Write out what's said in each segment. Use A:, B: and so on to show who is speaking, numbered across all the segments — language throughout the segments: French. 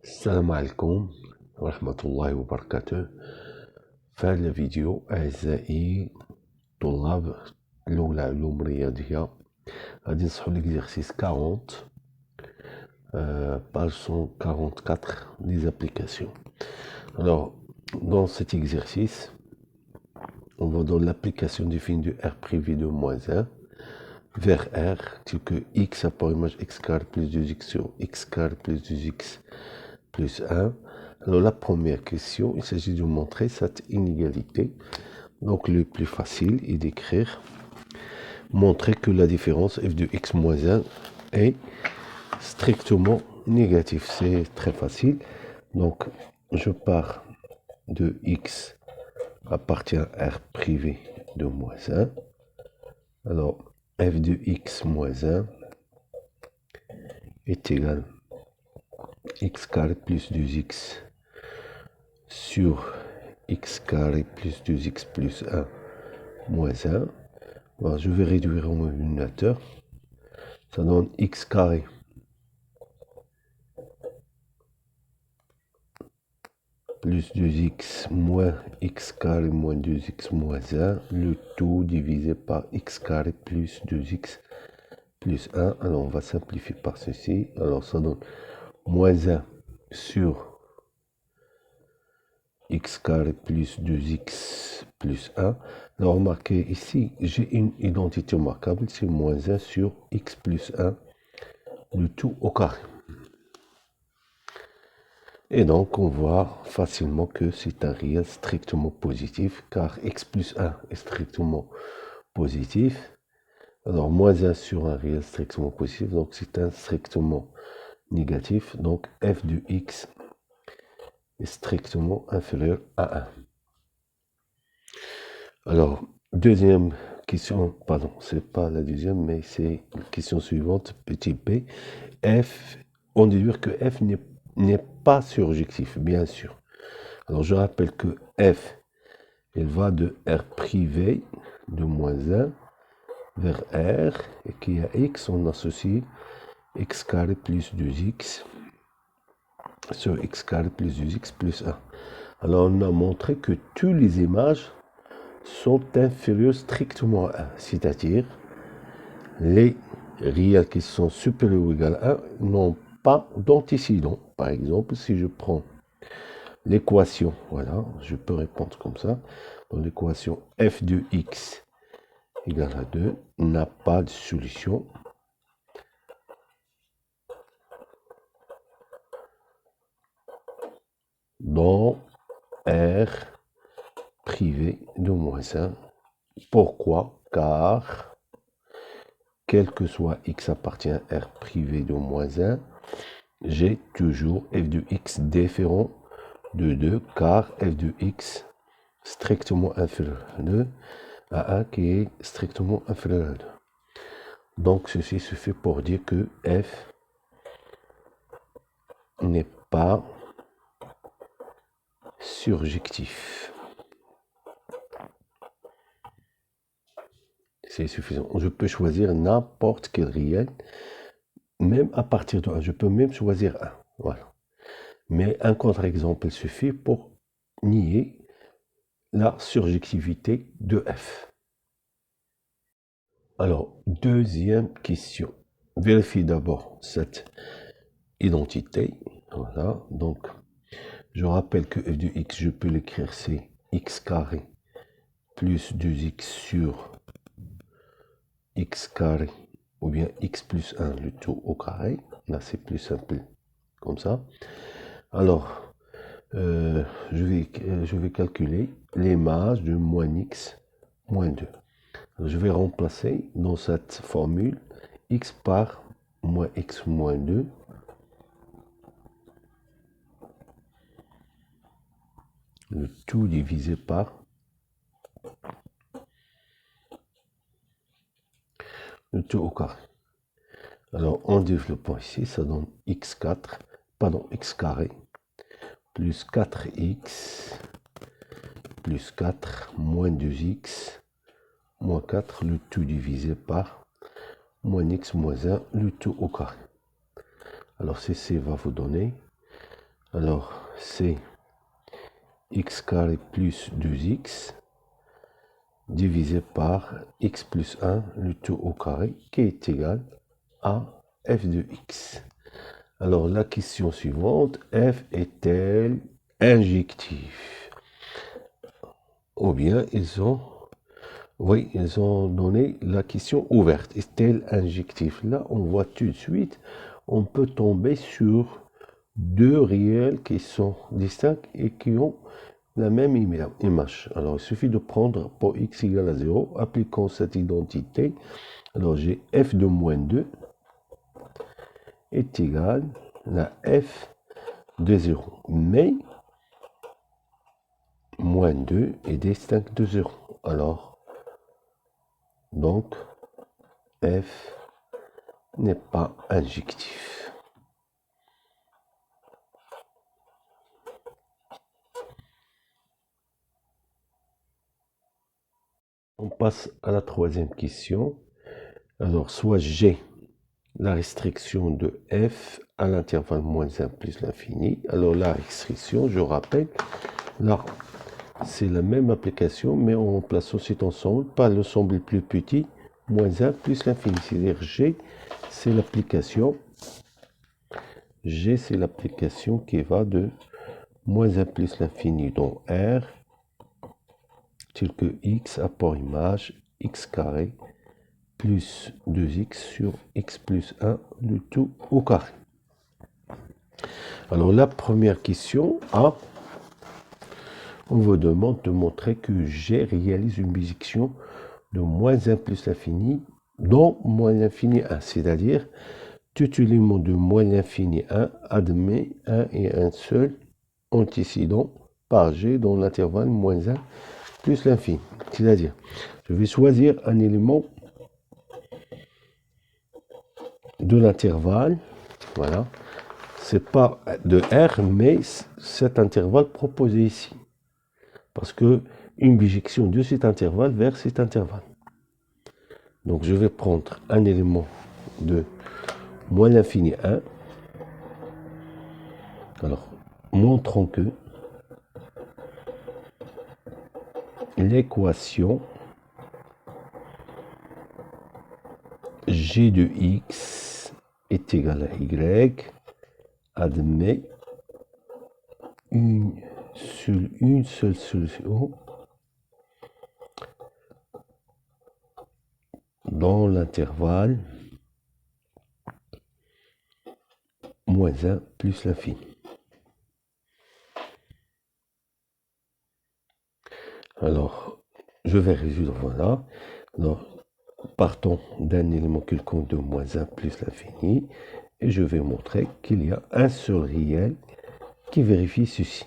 A: السلام عليكم ورحمة الله وبركاته. في هذا الفيديو أعزائي طلاب الأولى علوم رياضية غادي نصحو l'exercice 40 page 144 des applications. Alors dans cet exercice on va dans l'application définie de R privé de moins 1 vers R tel que x a pour image x carré plus 2x sur x carré plus 2x plus 1. Alors la première question, il s'agit de montrer cette inégalité. Donc le plus facile est d'écrire, montrer que la différence f de x moins 1 est strictement négative. C'est très facile. Donc je pars de x appartient à R privé de moins 1. Alors f de x moins 1 est égal à x carré plus 2x sur x carré plus 2x plus 1 moins 1. Bon, je vais réduire en dénominateur. Ça donne x carré plus 2x moins x carré moins 2x moins 1. Le tout divisé par x carré plus 2x plus 1. Alors on va simplifier par ceci. Alors ça donne moins 1 sur x carré plus 2x plus 1. Alors remarquez ici, j'ai une identité remarquable, c'est moins 1 sur x plus 1, le tout au carré. Et donc on voit facilement que c'est un réel strictement positif, car x plus 1 est strictement positif. Alors moins 1 sur un réel strictement positif, donc c'est un strictement négatif, donc f de x est strictement inférieur à 1. Alors, deuxième question, pardon, c'est pas la deuxième, mais c'est la question suivante, petit p. F, on déduit que f n'est pas surjectif, bien sûr. Alors, je rappelle que f, elle va de R privé de moins 1 vers R, et qu'il y a x, on associe x carré plus 2x sur x carré plus 2x plus 1. Alors, on a montré que toutes les images sont inférieures strictement à 1, c'est-à-dire les réels qui sont supérieurs ou égaux à 1 n'ont pas d'antécédent. Par exemple, si je prends l'équation, voilà, je peux répondre comme ça, donc l'équation f de x égale à 2 n'a pas de solution. Dans R privé de moins 1. Pourquoi? Car quel que soit x appartient à R privé de moins 1, j'ai toujours f de x différent de 2, car f de x strictement inférieur à 2, à 1 qui est strictement inférieur à 2. Donc ceci suffit pour dire que f n'est pas surjectif. C'est suffisant. Je peux choisir n'importe quel réel, même à partir de 1. Je peux même choisir 1. Voilà. Mais un contre-exemple suffit pour nier la surjectivité de f. Alors, deuxième question. Vérifie d'abord cette identité. Voilà. Donc, je rappelle que f de x, je peux l'écrire, c'est x carré plus 2x sur x carré ou bien x plus 1, le tout au carré. Là, c'est plus simple comme ça. Alors, je vais calculer l'image de moins x moins 2. Alors, je vais remplacer dans cette formule x par moins x moins 2. Le tout divisé par le tout au carré. Alors, en développant ici, ça donne x carré plus 4x plus 4 moins 2x moins 4, le tout divisé par moins x moins 1, le tout au carré. Alors ceci va vous donner Alors, c'est x carré plus 2x divisé par x plus 1, le tout au carré, qui est égal à f de x. Alors, la question suivante, f est-elle injective? Ou bien, ils ont donné la question ouverte. Est-elle injective? Là, on voit tout de suite, on peut tomber sur deux réels qui sont distincts et qui ont la même image. Alors, il suffit de prendre pour x égale à 0, appliquons cette identité. Alors, j'ai f de moins 2 est égal à f de 0. Mais, moins 2 est distinct de 0. Alors, donc, f n'est pas injectif. On passe à la troisième question. Alors, soit j'ai la restriction de f à l'intervalle moins 1 plus l'infini. Alors, la restriction, je rappelle, là, c'est la même application, mais en remplaçant cet ensemble par l'ensemble le plus petit, moins 1 plus l'infini. C'est-à-dire G, c'est l'application. G, c'est l'application qui va de moins 1 plus l'infini dans R, tel que x apport image, x carré, plus 2x sur x plus 1, le tout au carré. Alors la première question A, on vous demande de montrer que G réalise une bisection de moins 1 plus l'infini dans moins l'infini 1, c'est-à-dire tout élément de moins l'infini 1 admet un et un seul antécédent par G dans l'intervalle moins 1 plus l'infini. C'est-à-dire, je vais choisir un élément de l'intervalle, voilà, c'est pas de R, mais cet intervalle proposé ici. Parce que une bijection de cet intervalle vers cet intervalle. Donc je vais prendre un élément de moins l'infini 1. Alors, montrons que l'équation g de x est égale à y admet une seule solution dans l'intervalle moins 1 plus l'infini. Alors, je vais résoudre, voilà. Alors, partons d'un élément quelconque de moins 1 plus l'infini, et je vais montrer qu'il y a un seul réel qui vérifie ceci.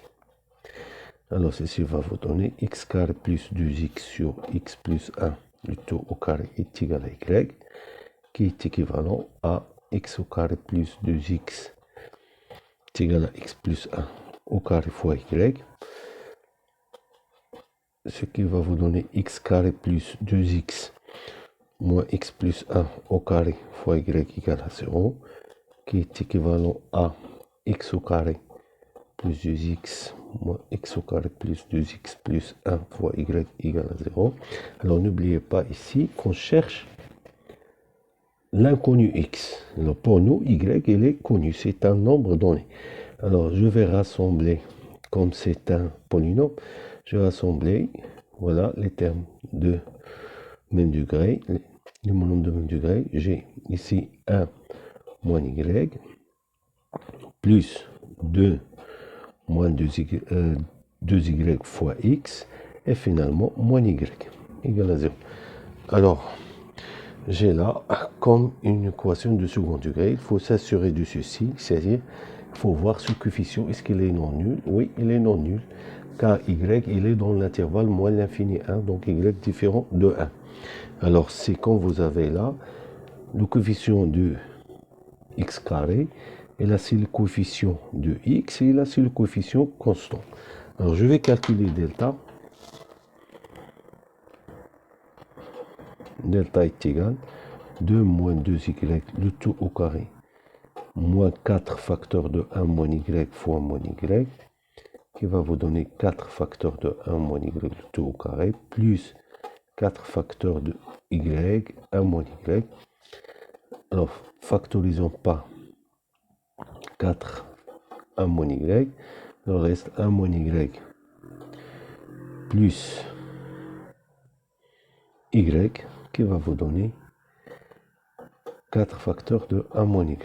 A: Alors, ceci va vous donner x carré plus 2x sur x plus 1, le tout au carré est égal à y, qui est équivalent à x au carré plus 2x est égal à x plus 1 au carré fois y, ce qui va vous donner x carré plus 2x moins x plus 1 au carré fois y égale à 0, qui est équivalent à x au carré plus 2x moins x au carré plus 2x plus 1 fois y égale à 0. Alors n'oubliez pas ici qu'on cherche l'inconnu x. Alors pour nous, y il est connu, c'est un nombre donné. Alors je vais rassembler, comme c'est un polynôme, je vais rassembler, voilà, les termes de même degré, le monôme de même degré. J'ai ici 1 moins y, plus 2 moins 2y fois x, et finalement moins y égale à 0. Alors, j'ai là comme une équation de second degré. Il faut s'assurer de ceci, c'est-à-dire il faut voir ce coefficient, est-ce qu'il est non nul? Oui, il est non nul, car y il est dans l'intervalle moins l'infini 1, donc y différent de 1. Alors, c'est quand vous avez là le coefficient de x carré, et là c'est le coefficient de x, et là c'est le coefficient constant. Alors, je vais calculer delta. Delta est égal 2 moins 2y, le tout au carré, moins 4 facteurs de 1 moins y fois moins y, qui va vous donner 4 facteurs de 1 moins y tout au carré, plus 4 facteurs de y, 1 moins y. Alors, factorisons pas 4, 1 moins y, il reste 1 moins y plus y, qui va vous donner 4 facteurs de 1 moins y.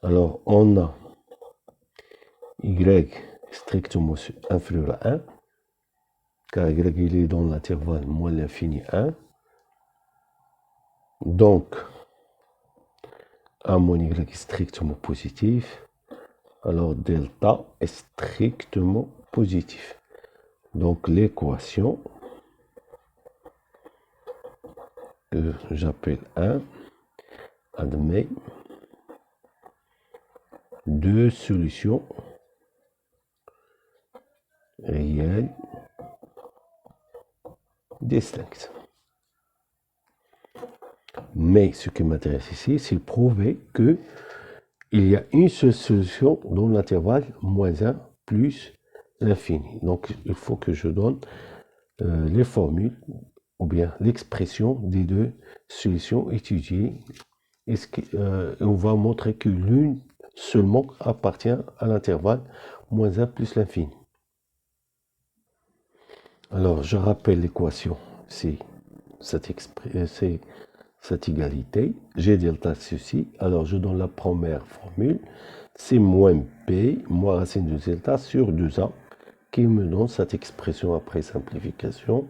A: Alors, on a y strictement inférieur à 1, car y il est dans l'intervalle moins l'infini 1. Donc, 1 moins y est strictement positif. Alors, delta est strictement positif. Donc, l'équation que j'appelle 1 admet deux solutions réelles distinctes. Mais ce qui m'intéresse ici, c'est prouver que il y a une seule solution dans l'intervalle moins 1 plus l'infini. Donc, il faut que je donne les formules ou bien l'expression des deux solutions étudiées. On va montrer que l'une seulement appartient à l'intervalle moins 1 plus l'infini. Alors, je rappelle l'équation, c'est cette égalité. G delta ceci. Alors, je donne la première formule. C'est moins P, moins racine de delta sur 2A, qui me donne cette expression après simplification.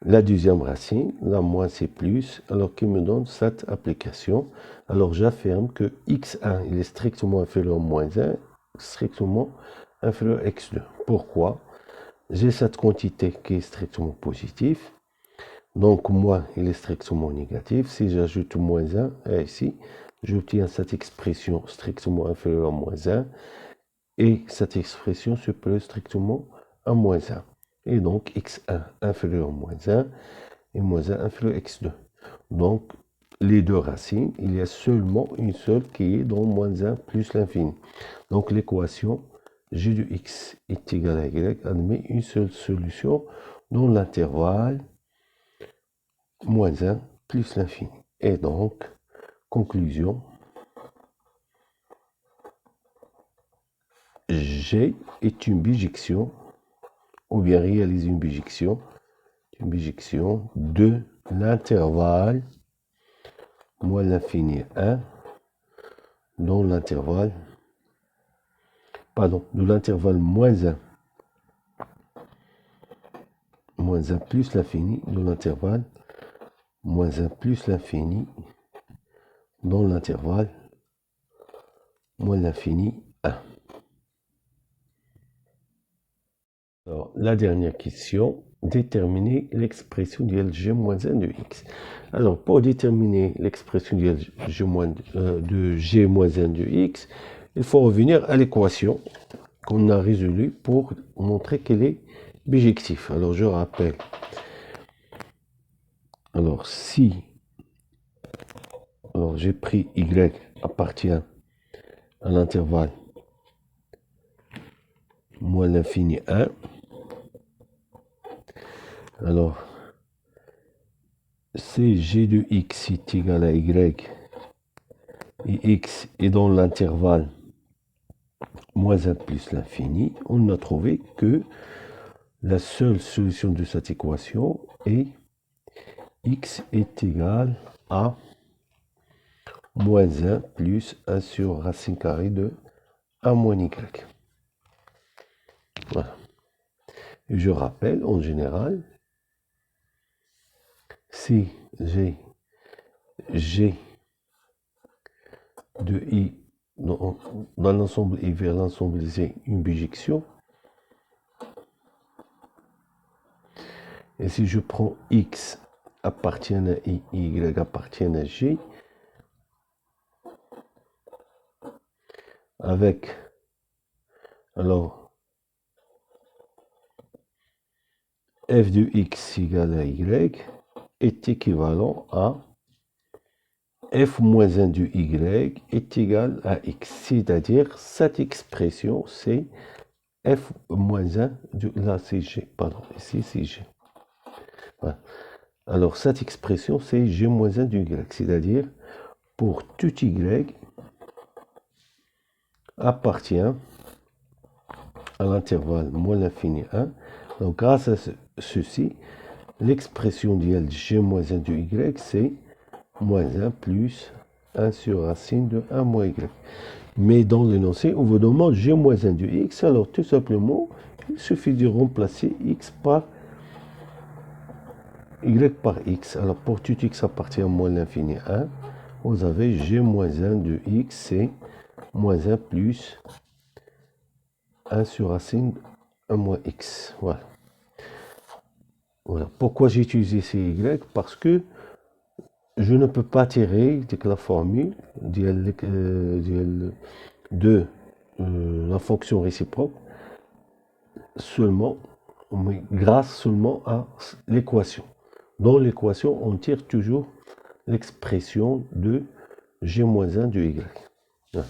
A: La deuxième racine, la moins c'est plus, alors qui me donne cette application. Alors, j'affirme que x1 il est strictement inférieur à moins 1, strictement inférieur à x2. Pourquoi? J'ai cette quantité qui est strictement positive. Donc, moins, il est strictement négatif. Si j'ajoute moins 1 ici, j'obtiens cette expression strictement inférieure à moins 1. Et cette expression supérieure strictement à moins 1. Et donc, x1 inférieur à moins 1 et moins 1 inférieur à x2. Donc, les deux racines, il y a seulement une seule qui est dans moins 1 plus l'infini. Donc, l'équation g de x est égal à y admet une seule solution dans l'intervalle moins 1 plus l'infini. Et donc, conclusion, G est une bijection, ou bien réalise une bijection de l'intervalle moins l'infini 1 dans l'intervalle, pardon, de l'intervalle moins 1 plus l'infini dans l'intervalle moins 1 plus l'infini dans l'intervalle moins l'infini 1. Alors, la dernière question, déterminer l'expression de G moins 1 de x. Alors, pour déterminer l'expression de G moins 1 de x, il faut revenir à l'équation qu'on a résolue pour montrer qu'elle est bijective. Alors, je rappelle. Alors, si j'ai pris y appartient à l'intervalle moins l'infini 1, alors, si g de x est égal à y, et x est dans l'intervalle moins 1 plus l'infini, on a trouvé que la seule solution de cette équation est x est égal à moins 1 plus 1 sur racine carrée de 1 moins y. Voilà. Et je rappelle, en général, si j'ai g de i dans l'ensemble et vers l'ensemble, c'est une bijection. Et si je prends x appartient à i, y appartient à g, avec, alors, f de x égale à y est équivalent à f moins 1 du y est égal à x. C'est-à-dire, cette expression, c'est f moins 1 du... Là, c'est g, pardon, ici, c'est g. Voilà. Alors, cette expression, c'est g moins 1 du y. C'est-à-dire, pour tout y appartient à l'intervalle moins l'infini 1. Donc, grâce à ceci, l'expression d'IL g moins 1 du y, c'est moins 1 plus 1 sur racine de 1 moins y. Mais dans l'énoncé, on vous demande g moins 1 du x, alors tout simplement, il suffit de remplacer x par y par x. Alors pour tout x appartient à moins l'infini 1, vous avez g moins 1 de x, c'est moins 1 plus 1 sur racine 1 moins x. Voilà. Voilà. Pourquoi j'ai utilisé ces y? Parce que je ne peux pas tirer de la formule de la fonction réciproque seulement, mais grâce seulement à l'équation. Dans l'équation, on tire toujours l'expression de g moins 1 de y. Voilà.